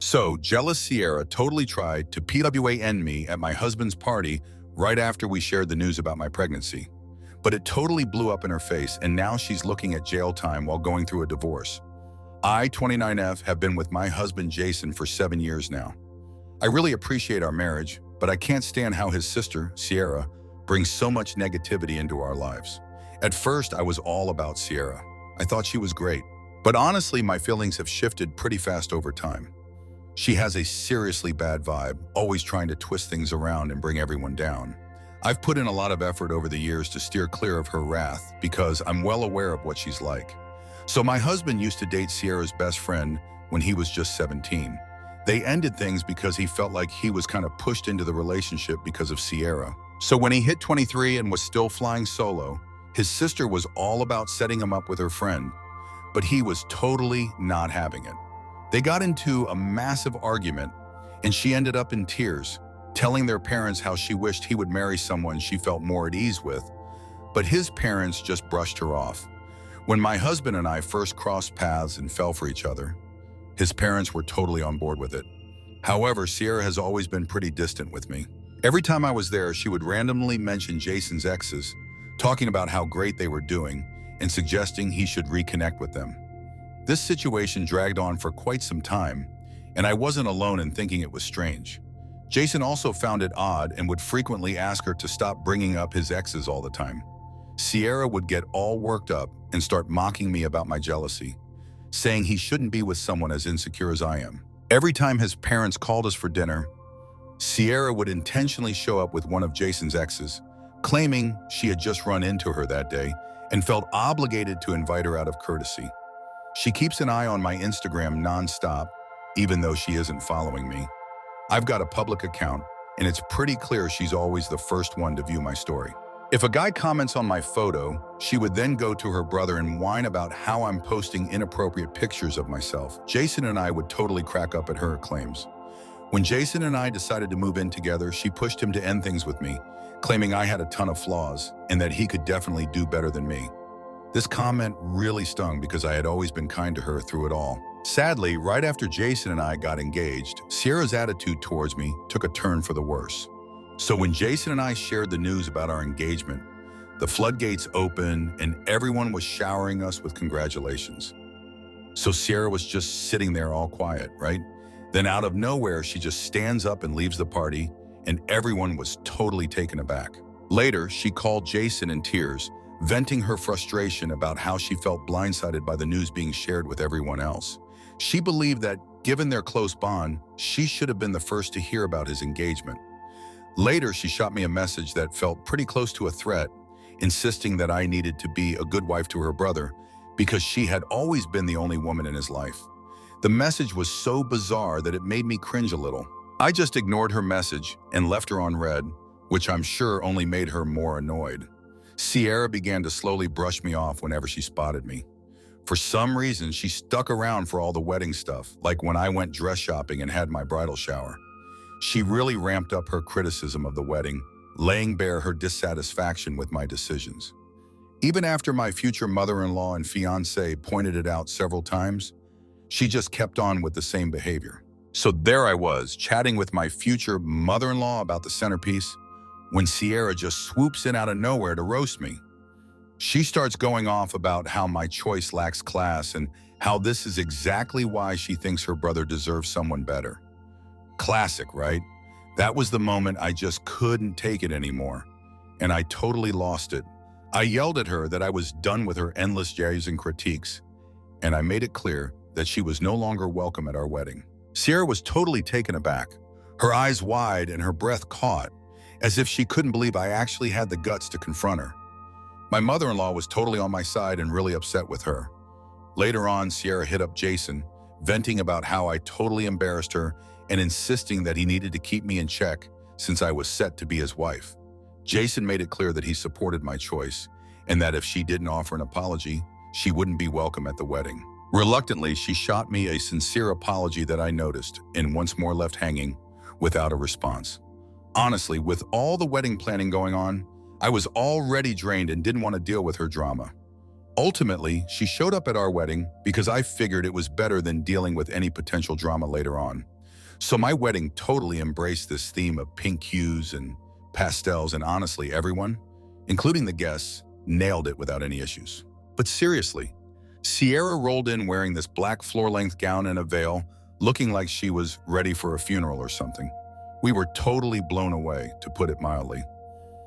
So, jealous Sierra totally tried to PWAN me at my husband's party right after we shared the news about my pregnancy. But it totally blew up in her face, and now she's looking at jail time while going through a divorce. I, 29F, have been with my husband Jason for 7 years now. I really appreciate our marriage, but I can't stand how his sister, Sierra, brings so much negativity into our lives. At first, I was all about Sierra. I thought she was great. But honestly, my feelings have shifted pretty fast over time. She has a seriously bad vibe, always trying to twist things around and bring everyone down. I've put in a lot of effort over the years to steer clear of her wrath because I'm well aware of what she's like. So my husband used to date Sierra's best friend when he was just 17. They ended things because he felt like he was kind of pushed into the relationship because of Sierra. So when he hit 23 and was still flying solo, his sister was all about setting him up with her friend, but he was totally not having it. They got into a massive argument, and she ended up in tears, telling their parents how she wished he would marry someone she felt more at ease with, but his parents just brushed her off. When my husband and I first crossed paths and fell for each other, his parents were totally on board with it. However, Sierra has always been pretty distant with me. Every time I was there, she would randomly mention Jason's exes, talking about how great they were doing and suggesting he should reconnect with them. This situation dragged on for quite some time, and I wasn't alone in thinking it was strange. Jason also found it odd and would frequently ask her to stop bringing up his exes all the time. Sierra would get all worked up and start mocking me about my jealousy, saying he shouldn't be with someone as insecure as I am. Every time his parents called us for dinner, Sierra would intentionally show up with one of Jason's exes, claiming she had just run into her that day and felt obligated to invite her out of courtesy. She keeps an eye on my Instagram nonstop, even though she isn't following me. I've got a public account, and it's pretty clear she's always the first one to view my story. If a guy comments on my photo, she would then go to her brother and whine about how I'm posting inappropriate pictures of myself. Jason and I would totally crack up at her claims. When Jason and I decided to move in together, she pushed him to end things with me, claiming I had a ton of flaws and that he could definitely do better than me. This comment really stung because I had always been kind to her through it all. Sadly, right after Jason and I got engaged, Sierra's attitude towards me took a turn for the worse. So when Jason and I shared the news about our engagement, the floodgates opened and everyone was showering us with congratulations. So Sierra was just sitting there all quiet, right? Then out of nowhere, she just stands up and leaves the party, and everyone was totally taken aback. Later, she called Jason in tears, venting her frustration about how she felt blindsided by the news being shared with everyone else. She believed that, given their close bond, she should have been the first to hear about his engagement. Later, she shot me a message that felt pretty close to a threat, insisting that I needed to be a good wife to her brother because she had always been the only woman in his life. The message was so bizarre that it made me cringe a little. I just ignored her message and left her on read, which I'm sure only made her more annoyed. Sierra began to slowly brush me off whenever she spotted me. For some reason, she stuck around for all the wedding stuff, like when I went dress shopping and had my bridal shower. She really ramped up her criticism of the wedding, laying bare her dissatisfaction with my decisions. Even after my future mother-in-law and fiancé pointed it out several times, she just kept on with the same behavior. So there I was, chatting with my future mother-in-law about the centerpiece, when Sierra just swoops in out of nowhere to roast me. She starts going off about how my choice lacks class and how this is exactly why she thinks her brother deserves someone better. Classic, right? That was the moment I just couldn't take it anymore, and I totally lost it. I yelled at her that I was done with her endless yays and critiques, and I made it clear that she was no longer welcome at our wedding. Sierra was totally taken aback, her eyes wide and her breath caught, as if she couldn't believe I actually had the guts to confront her. My mother-in-law was totally on my side and really upset with her. Later on, Sierra hit up Jason, venting about how I totally embarrassed her and insisting that he needed to keep me in check since I was set to be his wife. Jason made it clear that he supported my choice and that if she didn't offer an apology, she wouldn't be welcome at the wedding. Reluctantly, she shot me a sincere apology that I noticed and once more left hanging without a response. Honestly, with all the wedding planning going on, I was already drained and didn't want to deal with her drama. Ultimately, she showed up at our wedding because I figured it was better than dealing with any potential drama later on. So my wedding totally embraced this theme of pink hues and pastels, and honestly, everyone, including the guests, nailed it without any issues. But seriously, Sierra rolled in wearing this black floor-length gown and a veil, looking like she was ready for a funeral or something. We were totally blown away, to put it mildly.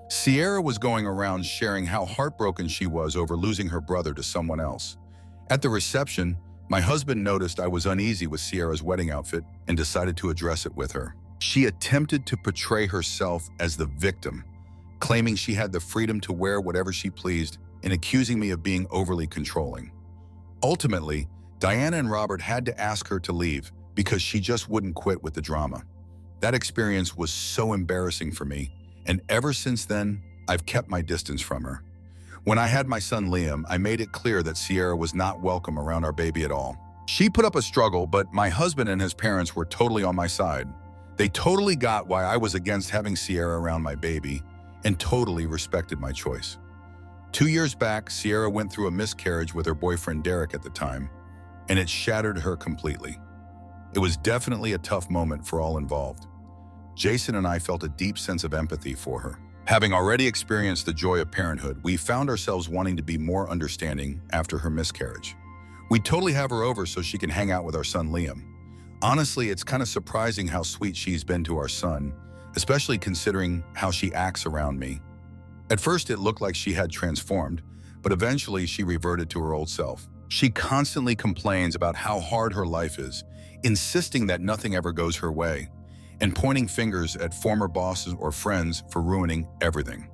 Sierra was going around sharing how heartbroken she was over losing her brother to someone else. At the reception, my husband noticed I was uneasy with Sierra's wedding outfit and decided to address it with her. She attempted to portray herself as the victim, claiming she had the freedom to wear whatever she pleased and accusing me of being overly controlling. Ultimately, Diana and Robert had to ask her to leave because she just wouldn't quit with the drama. That experience was so embarrassing for me, and ever since then, I've kept my distance from her. When I had my son Liam, I made it clear that Sierra was not welcome around our baby at all. She put up a struggle, but my husband and his parents were totally on my side. They totally got why I was against having Sierra around my baby and totally respected my choice. 2 years back, Sierra went through a miscarriage with her boyfriend Derek at the time, and it shattered her completely. It was definitely a tough moment for all involved. Jason and I felt a deep sense of empathy for her. Having already experienced the joy of parenthood, we found ourselves wanting to be more understanding after her miscarriage. We totally have her over so she can hang out with our son Liam. Honestly, it's kind of surprising how sweet she's been to our son, especially considering how she acts around me. At first, it looked like she had transformed, but eventually she reverted to her old self. She constantly complains about how hard her life is, insisting that nothing ever goes her way, and pointing fingers at former bosses or friends for ruining everything.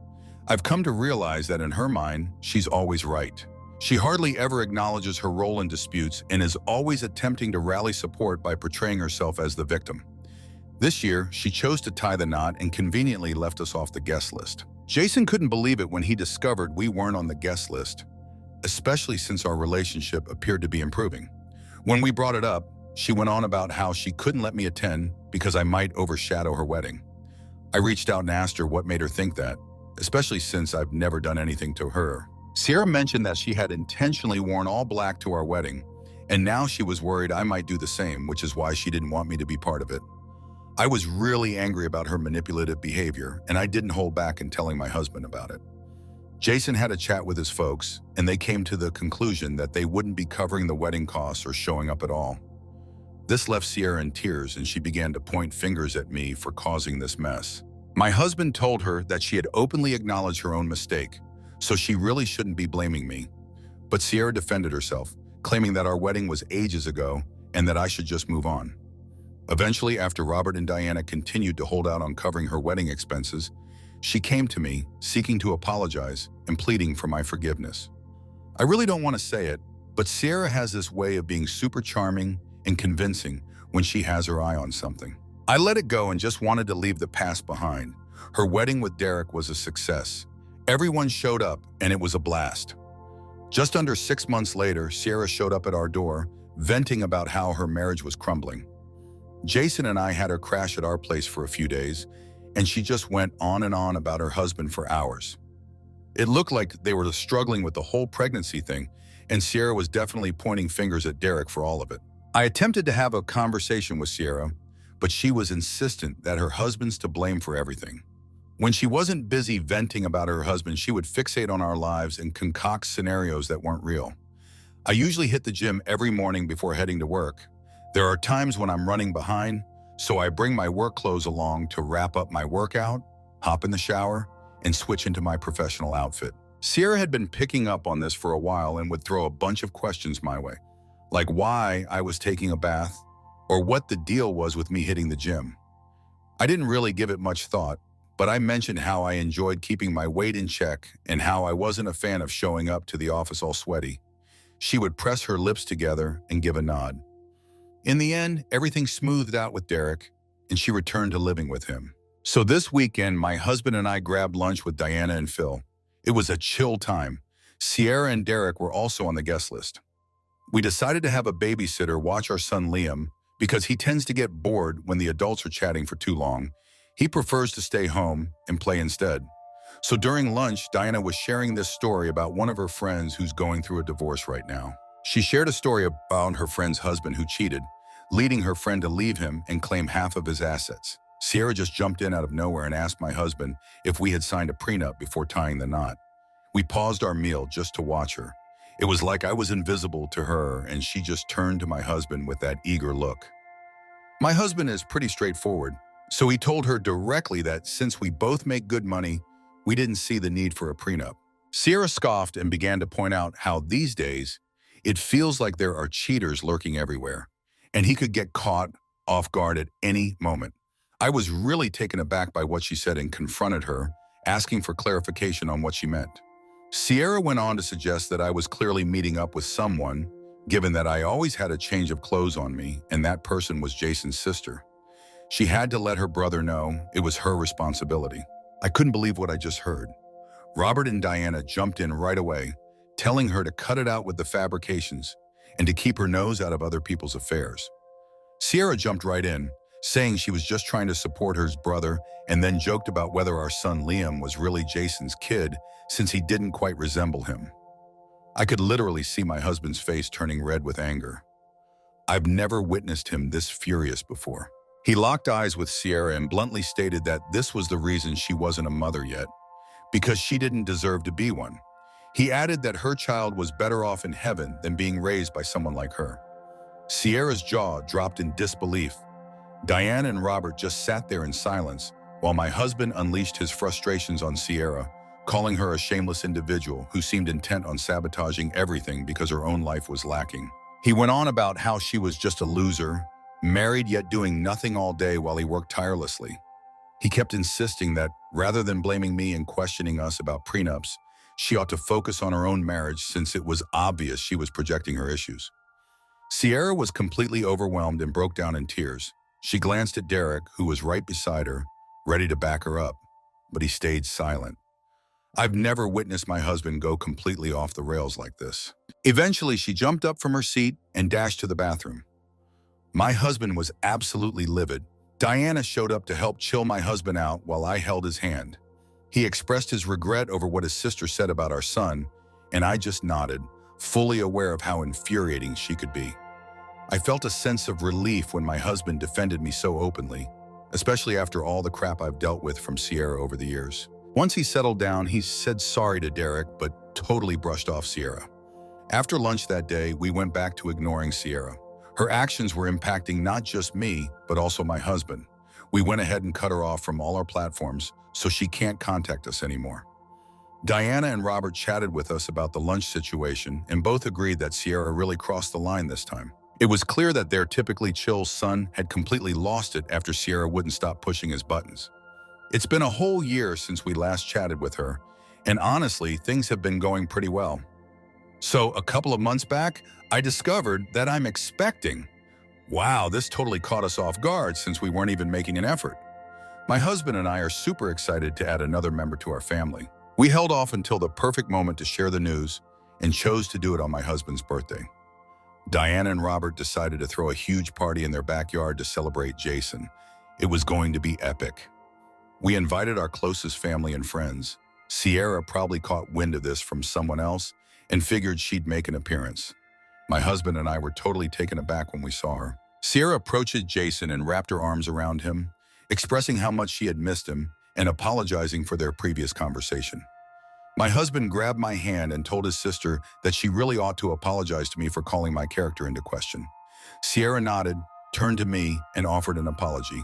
I've come to realize that in her mind, she's always right. She hardly ever acknowledges her role in disputes and is always attempting to rally support by portraying herself as the victim. This year, she chose to tie the knot and conveniently left us off the guest list. Jason couldn't believe it when he discovered we weren't on the guest list, especially since our relationship appeared to be improving. When we brought it up, she went on about how she couldn't let me attend because I might overshadow her wedding. I reached out and asked her what made her think that, especially since I've never done anything to her. Sierra mentioned that she had intentionally worn all black to our wedding, and now she was worried I might do the same, which is why she didn't want me to be part of it. I was really angry about her manipulative behavior, and I didn't hold back in telling my husband about it. Jason had a chat with his folks, and they came to the conclusion that they wouldn't be covering the wedding costs or showing up at all. This left Sierra in tears, and she began to point fingers at me for causing this mess. My husband told her that she had openly acknowledged her own mistake, so she really shouldn't be blaming me. But Sierra defended herself, claiming that our wedding was ages ago and that I should just move on. Eventually, after Robert and Diana continued to hold out on covering her wedding expenses, she came to me, seeking to apologize and pleading for my forgiveness. I really don't want to say it, but Sierra has this way of being super charming and convincing when she has her eye on something. I let it go and just wanted to leave the past behind. Her wedding with Derek was a success. Everyone showed up, and it was a blast. Just under 6 months later, Sierra showed up at our door, venting about how her marriage was crumbling. Jason and I had her crash at our place for a few days, and she just went on and on about her husband for hours. It looked like they were struggling with the whole pregnancy thing, and Sierra was definitely pointing fingers at Derek for all of it. I attempted to have a conversation with Sierra, but she was insistent that her husband's to blame for everything. When she wasn't busy venting about her husband, she would fixate on our lives and concoct scenarios that weren't real. I usually hit the gym every morning before heading to work. There are times when I'm running behind, so I bring my work clothes along to wrap up my workout, hop in the shower, and switch into my professional outfit. Sierra had been picking up on this for a while and would throw a bunch of questions my way, like why I was taking a bath or what the deal was with me hitting the gym. I didn't really give it much thought, but I mentioned how I enjoyed keeping my weight in check and how I wasn't a fan of showing up to the office all sweaty. She would press her lips together and give a nod. In the end, everything smoothed out with Derek, and she returned to living with him. So this weekend, my husband and I grabbed lunch with Diana and Phil. It was a chill time. Sierra and Derek were also on the guest list. We decided to have a babysitter watch our son Liam because he tends to get bored when the adults are chatting for too long. He prefers to stay home and play instead. So during lunch, Diana was sharing this story about one of her friends who's going through a divorce right now. She shared a story about her friend's husband who cheated, leading her friend to leave him and claim half of his assets. Sierra just jumped in out of nowhere and asked my husband if we had signed a prenup before tying the knot. We paused our meal just to watch her. It was like I was invisible to her, and she just turned to my husband with that eager look. My husband is pretty straightforward, so he told her directly that since we both make good money, we didn't see the need for a prenup. Sierra scoffed and began to point out how these days, it feels like there are cheaters lurking everywhere, and he could get caught off guard at any moment. I was really taken aback by what she said and confronted her, asking for clarification on what she meant. Sierra went on to suggest that I was clearly meeting up with someone, given that I always had a change of clothes on me, and that person was Jason's sister. She had to let her brother know it was her responsibility. I couldn't believe what I just heard. Robert and Diana jumped in right away, telling her to cut it out with the fabrications and to keep her nose out of other people's affairs. Sierra jumped right in, saying she was just trying to support her brother, and then joked about whether our son Liam was really Jason's kid since he didn't quite resemble him. I could literally see my husband's face turning red with anger. I've never witnessed him this furious before. He locked eyes with Sierra and bluntly stated that this was the reason she wasn't a mother yet, because she didn't deserve to be one. He added that her child was better off in heaven than being raised by someone like her. Sierra's jaw dropped in disbelief. Diane and Robert just sat there in silence while my husband unleashed his frustrations on Sierra, calling her a shameless individual who seemed intent on sabotaging everything because her own life was lacking. He went on about how she was just a loser, married yet doing nothing all day while he worked tirelessly. He kept insisting that rather than blaming me and questioning us about prenups, she ought to focus on her own marriage since it was obvious she was projecting her issues. Sierra was completely overwhelmed and broke down in tears. She glanced at Derek, who was right beside her, ready to back her up, but he stayed silent. I've never witnessed my husband go completely off the rails like this. Eventually, she jumped up from her seat and dashed to the bathroom. My husband was absolutely livid. Diana showed up to help chill my husband out while I held his hand. He expressed his regret over what his sister said about our son, and I just nodded, fully aware of how infuriating she could be. I felt a sense of relief when my husband defended me so openly, especially after all the crap I've dealt with from Sierra over the years. Once he settled down, he said sorry to Derek, but totally brushed off Sierra. After lunch that day, we went back to ignoring Sierra. Her actions were impacting not just me, but also my husband. We went ahead and cut her off from all our platforms, so she can't contact us anymore. Diana and Robert chatted with us about the lunch situation and both agreed that Sierra really crossed the line this time. It was clear that their typically chill son had completely lost it after Sierra wouldn't stop pushing his buttons. It's been a whole year since we last chatted with her, and honestly, things have been going pretty well. So a couple of months back, I discovered that I'm expecting. Wow, this totally caught us off guard since we weren't even making an effort. My husband and I are super excited to add another member to our family. We held off until the perfect moment to share the news and chose to do it on my husband's birthday. Diana and Robert decided to throw a huge party in their backyard to celebrate Jason. It was going to be epic. We invited our closest family and friends. Sierra probably caught wind of this from someone else and figured she'd make an appearance. My husband and I were totally taken aback when we saw her. Sierra approached Jason and wrapped her arms around him, expressing how much she had missed him and apologizing for their previous conversation. My husband grabbed my hand and told his sister that she really ought to apologize to me for calling my character into question. Sierra nodded, turned to me, and offered an apology.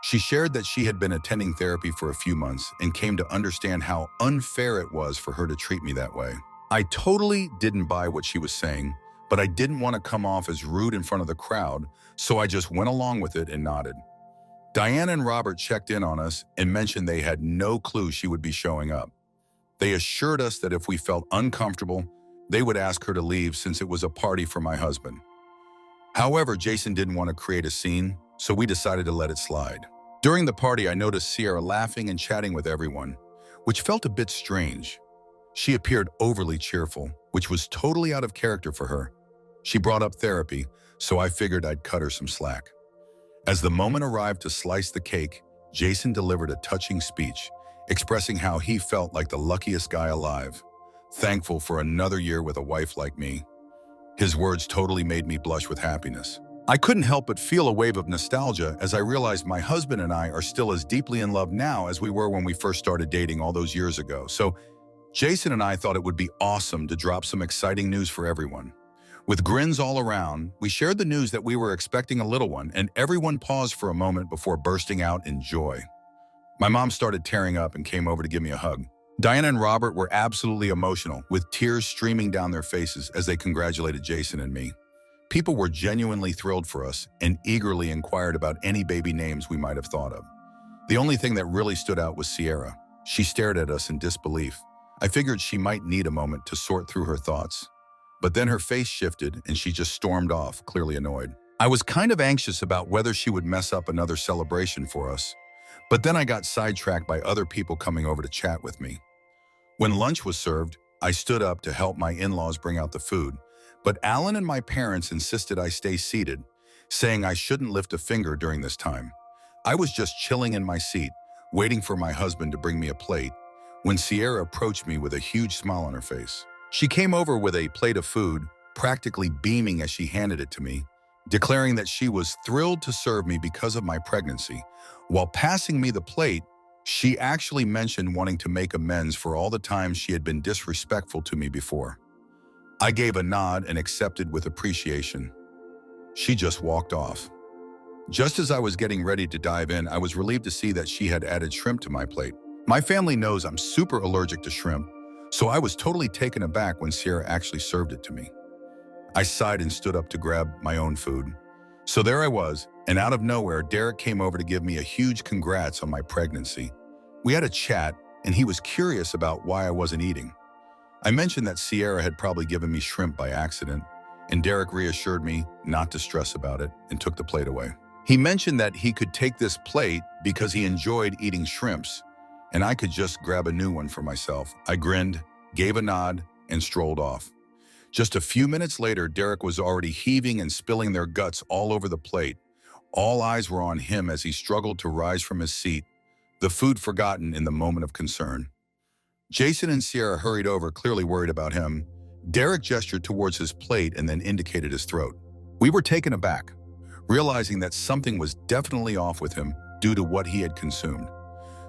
She shared that she had been attending therapy for a few months and came to understand how unfair it was for her to treat me that way. I totally didn't buy what she was saying, but I didn't want to come off as rude in front of the crowd, so I just went along with it and nodded. Diana and Robert checked in on us and mentioned they had no clue she would be showing up. They assured us that if we felt uncomfortable, they would ask her to leave since it was a party for my husband. However, Jason didn't want to create a scene, so we decided to let it slide. During the party, I noticed Sierra laughing and chatting with everyone, which felt a bit strange. She appeared overly cheerful, which was totally out of character for her. She brought up therapy, so I figured I'd cut her some slack. As the moment arrived to slice the cake, Jason delivered a touching speech, expressing how he felt like the luckiest guy alive, thankful for another year with a wife like me. His words totally made me blush with happiness. I couldn't help but feel a wave of nostalgia as I realized my husband and I are still as deeply in love now as we were when we first started dating all those years ago. So Jason and I thought it would be awesome to drop some exciting news for everyone. With grins all around, we shared the news that we were expecting a little one, and everyone paused for a moment before bursting out in joy. My mom started tearing up and came over to give me a hug. Diana and Robert were absolutely emotional, with tears streaming down their faces as they congratulated Jason and me. People were genuinely thrilled for us and eagerly inquired about any baby names we might have thought of. The only thing that really stood out was Sierra. She stared at us in disbelief. I figured she might need a moment to sort through her thoughts. But then her face shifted and she just stormed off, clearly annoyed. I was kind of anxious about whether she would mess up another celebration for us, but then I got sidetracked by other people coming over to chat with me. When lunch was served, I stood up to help my in-laws bring out the food, but Alan and my parents insisted I stay seated, saying I shouldn't lift a finger during this time. I was just chilling in my seat, waiting for my husband to bring me a plate, when Sierra approached me with a huge smile on her face. She came over with a plate of food, practically beaming as she handed it to me, declaring that she was thrilled to serve me because of my pregnancy. While passing me the plate, she actually mentioned wanting to make amends for all the times she had been disrespectful to me before. I gave a nod and accepted with appreciation. She just walked off. Just as I was getting ready to dive in, I was relieved to see that she had added shrimp to my plate. My family knows I'm super allergic to shrimp, so I was totally taken aback when Sierra actually served it to me. I sighed and stood up to grab my own food. So there I was, and out of nowhere, Derek came over to give me a huge congrats on my pregnancy. We had a chat, and he was curious about why I wasn't eating. I mentioned that Sierra had probably given me shrimp by accident, and Derek reassured me not to stress about it and took the plate away. He mentioned that he could take this plate because he enjoyed eating shrimps, and I could just grab a new one for myself. I grinned, gave a nod, and strolled off. Just a few minutes later, Derek was already heaving and spilling their guts all over the plate. All eyes were on him as he struggled to rise from his seat, the food forgotten in the moment of concern. Jason and Sierra hurried over, clearly worried about him. Derek gestured towards his plate and then indicated his throat. We were taken aback, realizing that something was definitely off with him due to what he had consumed.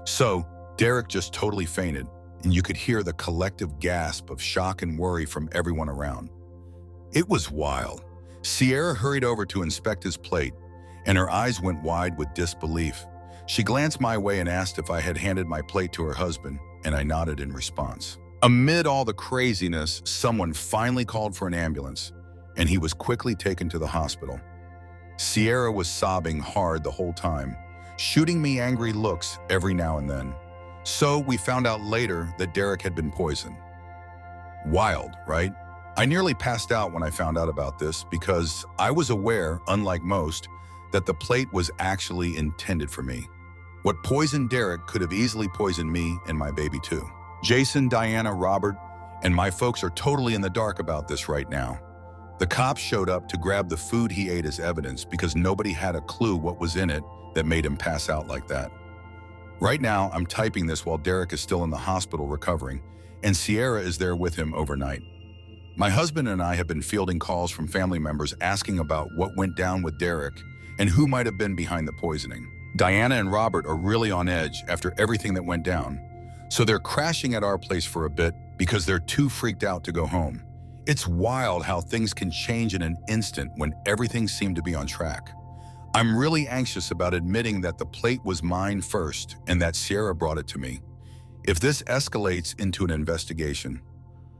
So, Derek just totally fainted, and you could hear the collective gasp of shock and worry from everyone around. It was wild. Sierra hurried over to inspect his plate, and her eyes went wide with disbelief. She glanced my way and asked if I had handed my plate to her husband, and I nodded in response. Amid all the craziness, someone finally called for an ambulance, and he was quickly taken to the hospital. Sierra was sobbing hard the whole time, shooting me angry looks every now and then. So we found out later that Derek had been poisoned. Wild, right? I nearly passed out when I found out about this because I was aware, unlike most, that the plate was actually intended for me. What poisoned Derek could have easily poisoned me and my baby too. Jason, Diana, Robert, and my folks are totally in the dark about this right now. The cops showed up to grab the food he ate as evidence because nobody had a clue what was in it that made him pass out like that. Right now, I'm typing this while Derek is still in the hospital recovering, and Sierra is there with him overnight. My husband and I have been fielding calls from family members asking about what went down with Derek and who might have been behind the poisoning. Diana and Robert are really on edge after everything that went down, so they're crashing at our place for a bit because they're too freaked out to go home. It's wild how things can change in an instant when everything seemed to be on track. I'm really anxious about admitting that the plate was mine first and that Sierra brought it to me. If this escalates into an investigation,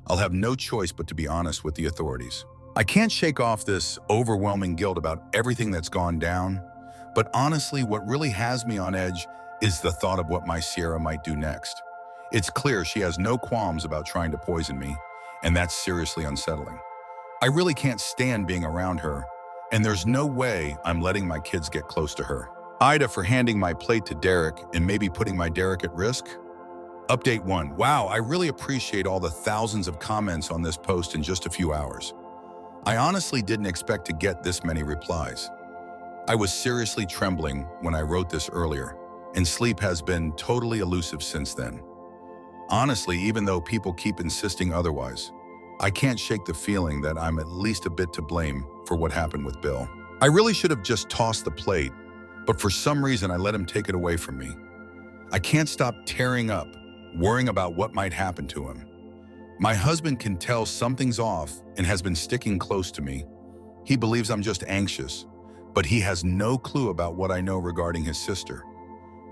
I'll have no choice but to be honest with the authorities. I can't shake off this overwhelming guilt about everything that's gone down, but honestly, what really has me on edge is the thought of what my Sierra might do next. It's clear she has no qualms about trying to poison me, and that's seriously unsettling. I really can't stand being around her, and there's no way I'm letting my kids get close to her. Ida for handing my plate to Derek and maybe putting my Derek at risk? Update 1. Wow, I really appreciate all the thousands of comments on this post in just a few hours. I honestly didn't expect to get this many replies. I was seriously trembling when I wrote this earlier, and sleep has been totally elusive since then. Honestly, even though people keep insisting otherwise, I can't shake the feeling that I'm at least a bit to blame for what happened with Bill. I really should have just tossed the plate, but for some reason I let him take it away from me. I can't stop tearing up, worrying about what might happen to him. My husband can tell something's off and has been sticking close to me. He believes I'm just anxious, but he has no clue about what I know regarding his sister.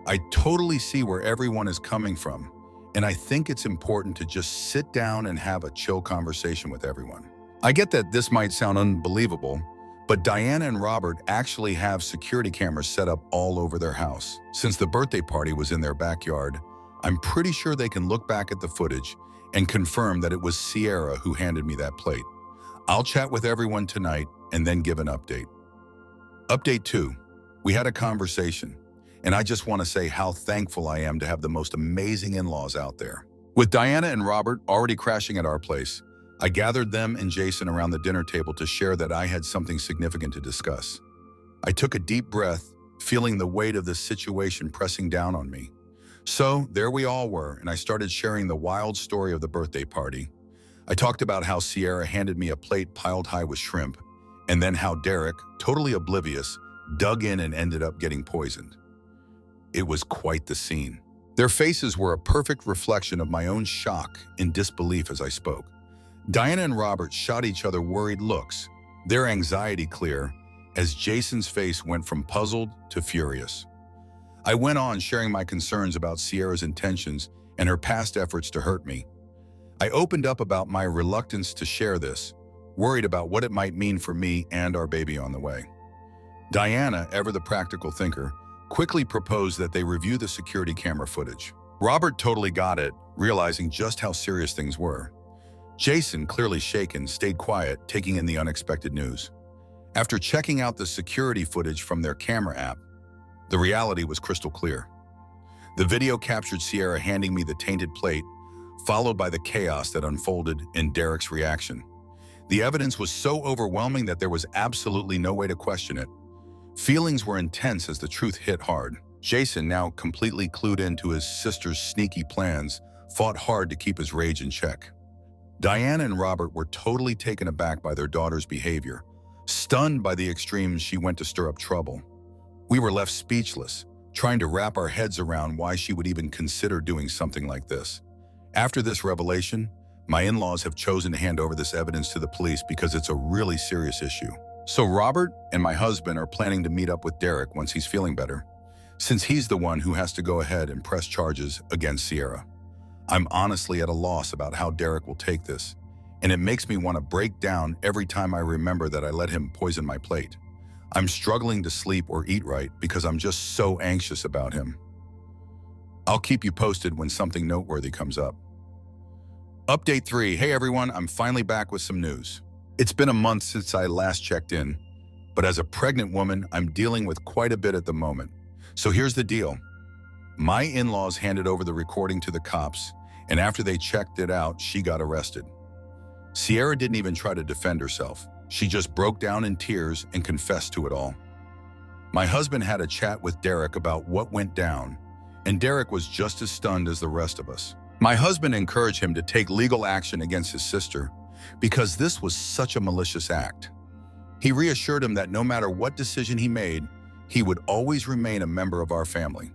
I totally see where everyone is coming from, and I think it's important to just sit down and have a chill conversation with everyone. I get that this might sound unbelievable, but Diana and Robert actually have security cameras set up all over their house. Since the birthday party was in their backyard, I'm pretty sure they can look back at the footage and confirm that it was Sierra who handed me that plate. I'll chat with everyone tonight and then give an update. Update 2. We had a conversation, and I just want to say how thankful I am to have the most amazing in-laws out there. With Diana and Robert already crashing at our place, I gathered them and Jason around the dinner table to share that I had something significant to discuss. I took a deep breath, feeling the weight of the situation pressing down on me. So there we all were, and I started sharing the wild story of the birthday party. I talked about how Sierra handed me a plate piled high with shrimp, and then how Derek, totally oblivious, dug in and ended up getting poisoned. It was quite the scene. Their faces were a perfect reflection of my own shock and disbelief as I spoke. Diana and Robert shot each other worried looks, their anxiety clear, as Jason's face went from puzzled to furious. I went on sharing my concerns about Sierra's intentions and her past efforts to hurt me. I opened up about my reluctance to share this, worried about what it might mean for me and our baby on the way. Diana, ever the practical thinker, quickly proposed that they review the security camera footage. Robert totally got it, realizing just how serious things were. Jason, clearly shaken, stayed quiet, taking in the unexpected news. After checking out the security footage from their camera app, the reality was crystal clear. The video captured Sierra handing me the tainted plate, followed by the chaos that unfolded in Derek's reaction. The evidence was so overwhelming that there was absolutely no way to question it. Feelings were intense as the truth hit hard. Jason, now completely clued into his sister's sneaky plans, fought hard to keep his rage in check. Diana and Robert were totally taken aback by their daughter's behavior, stunned by the extremes she went to stir up trouble. We were left speechless, trying to wrap our heads around why she would even consider doing something like this. After this revelation, my in-laws have chosen to hand over this evidence to the police because it's a really serious issue. So Robert and my husband are planning to meet up with Derek once he's feeling better, since he's the one who has to go ahead and press charges against Sierra. I'm honestly at a loss about how Derek will take this, and it makes me want to break down every time I remember that I let him poison my plate. I'm struggling to sleep or eat right because I'm just so anxious about him. I'll keep you posted when something noteworthy comes up. Update 3. Hey everyone, I'm finally back with some news. It's been a month since I last checked in, but as a pregnant woman, I'm dealing with quite a bit at the moment. So here's the deal. My in-laws handed over the recording to the cops, and after they checked it out, she got arrested. Sierra didn't even try to defend herself. She just broke down in tears and confessed to it all. My husband had a chat with Derek about what went down, and Derek was just as stunned as the rest of us. My husband encouraged him to take legal action against his sister because this was such a malicious act. He reassured him that no matter what decision he made, he would always remain a member of our family.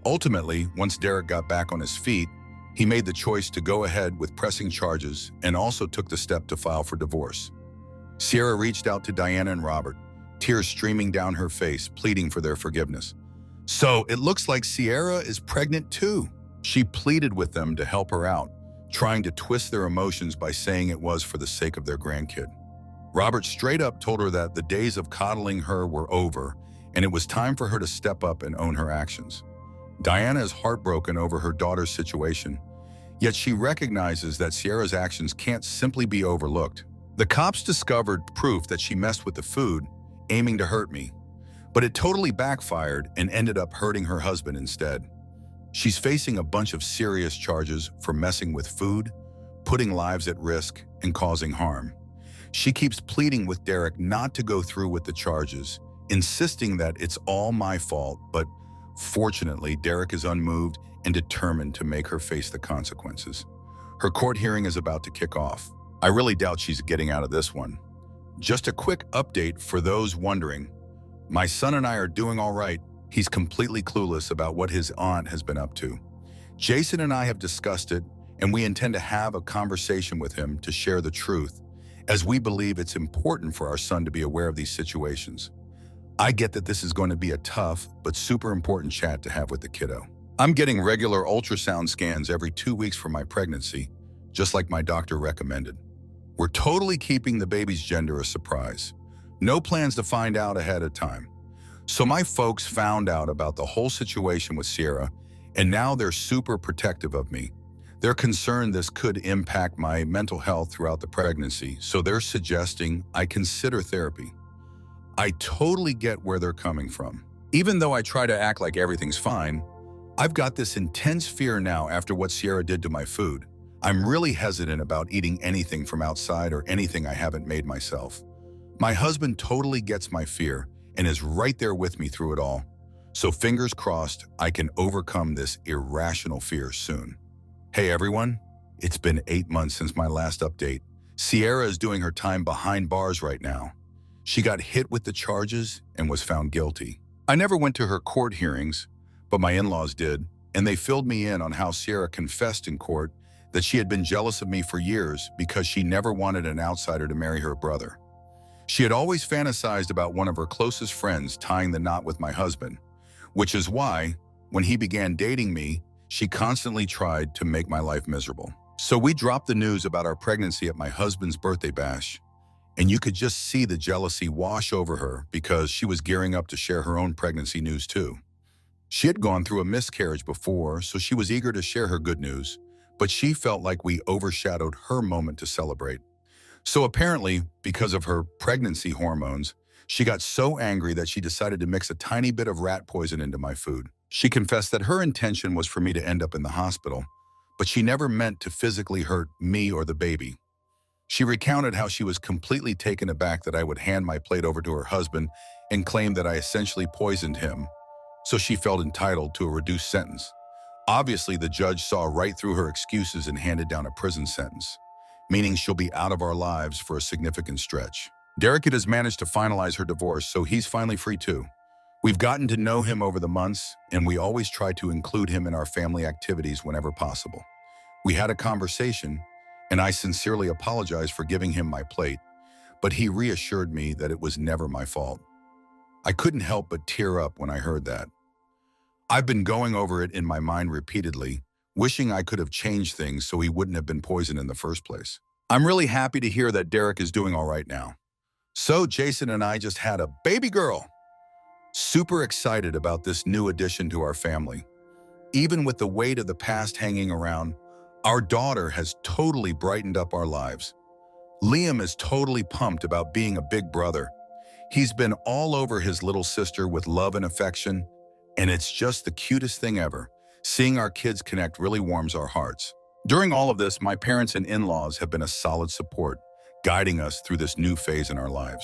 Ultimately, once Derek got back on his feet, he made the choice to go ahead with pressing charges and also took the step to file for divorce. Sierra reached out to Diana and Robert, tears streaming down her face, pleading for their forgiveness. So it looks like Sierra is pregnant too. She pleaded with them to help her out, trying to twist their emotions by saying it was for the sake of their grandkid. Robert straight up told her that the days of coddling her were over and it was time for her to step up and own her actions. Diana is heartbroken over her daughter's situation, yet she recognizes that Sierra's actions can't simply be overlooked. The cops discovered proof that she messed with the food, aiming to hurt me, but it totally backfired and ended up hurting her husband instead. She's facing a bunch of serious charges for messing with food, putting lives at risk, and causing harm. She keeps pleading with Derek not to go through with the charges, insisting that it's all my fault, but Fortunately, Derek is unmoved and determined to make her face the consequences. Her court hearing is about to kick off. I really doubt she's getting out of this one. Just a quick update for those wondering. My son and I are doing all right. He's completely clueless about what his aunt has been up to. Jason and I have discussed it, and we intend to have a conversation with him to share the truth, as we believe it's important for our son to be aware of these situations. I get that this is going to be a tough but super important chat to have with the kiddo. I'm getting regular ultrasound scans every 2 weeks for my pregnancy, just like my doctor recommended. We're totally keeping the baby's gender a surprise. No plans to find out ahead of time. So my folks found out about the whole situation with Sierra, and now they're super protective of me. They're concerned this could impact my mental health throughout the pregnancy, so they're suggesting I consider therapy. I totally get where they're coming from. Even though I try to act like everything's fine, I've got this intense fear now after what Sierra did to my food. I'm really hesitant about eating anything from outside or anything I haven't made myself. My husband totally gets my fear and is right there with me through it all. So fingers crossed, I can overcome this irrational fear soon. Hey everyone, it's been 8 months since my last update. Sierra is doing her time behind bars right now. She got hit with the charges and was found guilty. I never went to her court hearings, but my in-laws did, and they filled me in on how Sierra confessed in court that she had been jealous of me for years because she never wanted an outsider to marry her brother. She had always fantasized about one of her closest friends tying the knot with my husband, which is why, when he began dating me, she constantly tried to make my life miserable. So we dropped the news about our pregnancy at my husband's birthday bash, and you could just see the jealousy wash over her because she was gearing up to share her own pregnancy news too. She had gone through a miscarriage before, so she was eager to share her good news, but she felt like we overshadowed her moment to celebrate. So apparently, because of her pregnancy hormones, she got so angry that she decided to mix a tiny bit of rat poison into my food. She confessed that her intention was for me to end up in the hospital, but she never meant to physically hurt me or the baby. She recounted how she was completely taken aback that I would hand my plate over to her husband and claimed that I essentially poisoned him, so she felt entitled to a reduced sentence. Obviously, the judge saw right through her excuses and handed down a prison sentence, meaning she'll be out of our lives for a significant stretch. Derek has managed to finalize her divorce, so he's finally free too. We've gotten to know him over the months, and we always try to include him in our family activities whenever possible. We had a conversation, and I sincerely apologized for giving him my plate, but he reassured me that it was never my fault. I couldn't help but tear up when I heard that. I've been going over it in my mind repeatedly, wishing I could have changed things so he wouldn't have been poisoned in the first place. I'm really happy to hear that Derek is doing all right now. So Jason and I just had a baby girl. Super excited about this new addition to our family. Even with the weight of the past hanging around, our daughter has totally brightened up our lives. Liam is totally pumped about being a big brother. He's been all over his little sister with love and affection, and it's just the cutest thing ever. Seeing our kids connect really warms our hearts. During all of this, my parents and in-laws have been a solid support, guiding us through this new phase in our lives.